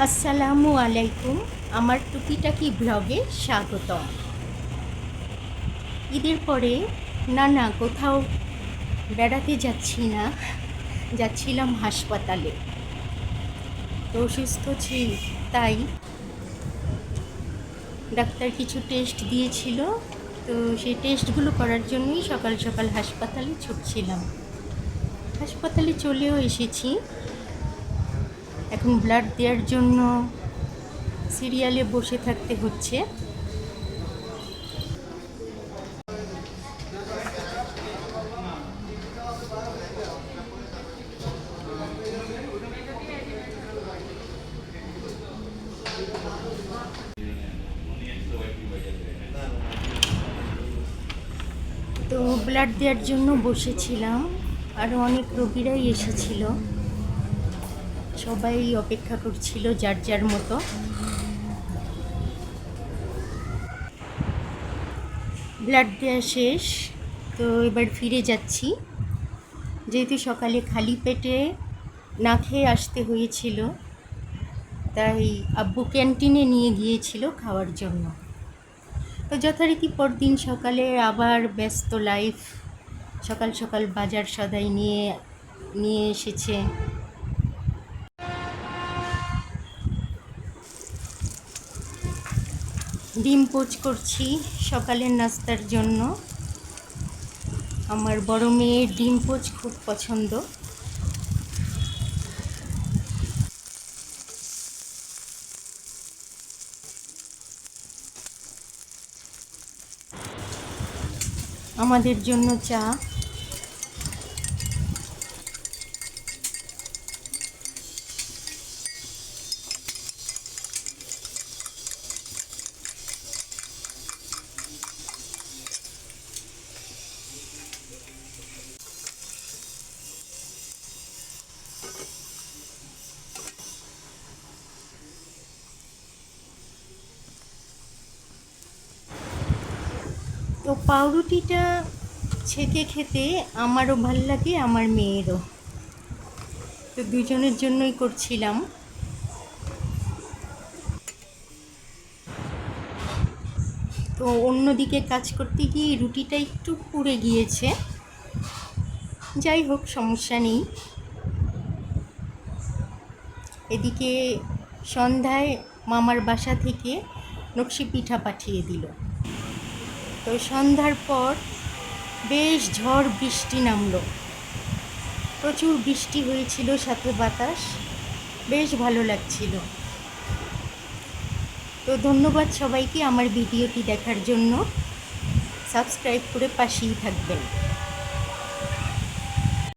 আসসালামু আলাইকুম। আমার টুকিটাকি ব্লগে স্বাগতম। ঈদের পরে না কোথাও বেড়াতে যাচ্ছি না, যাচ্ছিলাম হাসপাতালে। তো অসুস্থ তাই ডাক্তার কিছু টেস্ট দিয়েছিল। তো সেই টেস্টগুলো করার জন্যই সকাল সকাল হাসপাতালে ছুটছিলাম। হাসপাতালে চলেও এসেছি। এখন ব্লাড দেওয়ার জন্য সিরিয়ালে বসে থাকতে হচ্ছে। তো ব্লাড দেওয়ার জন্য বসেছিলাম, আরও অনেক রোগীরাই এসেছিল। সবাই অপেক্ষা করছিল যার যার মতো। ব্লাড দেওয়া শেষ, তো এবার ফিরে যাচ্ছি। যেহেতু সকালে খালি পেটে না খেয়ে আসতে হয়েছিল, তাই আব্বু ক্যান্টিনে নিয়ে গিয়েছিল খাওয়ার জন্য। তো যথারীতি পরদিন সকালে আবার ব্যস্ত লাইফ। সকাল সকাল বাজার সদাই নিয়ে এসেছে। ডিম পোচ করছি সকালের নাস্তার জন্য। আমার বড় মেয়ের ডিম পোচ খুব পছন্দ। আমাদের জন্য চা। তো পাউরুটিটা ছেঁকে খেতে আমারও ভাল লাগে, আমার মেয়েরও। তো দুজনের জন্যই করছিলাম। তো অন্যদিকে কাজ করতে গিয়ে রুটিটা একটু পুড়ে গিয়েছে। যাই হোক, সমস্যা নেই। এদিকে সন্ধ্যায় মামার বাসা থেকে নকশি পিঠা পাঠিয়ে দিল। তো সন্ধ্যার পর বেশ ঝড় বৃষ্টি নামলো। প্রচুর বৃষ্টি হয়েছিল, সাথে বাতাস। বেশ ভালো লাগছিল। তো ধন্যবাদ সবাইকে আমার ভিডিওটি দেখার জন্য। সাবস্ক্রাইব করে পাশেই থাকবেন।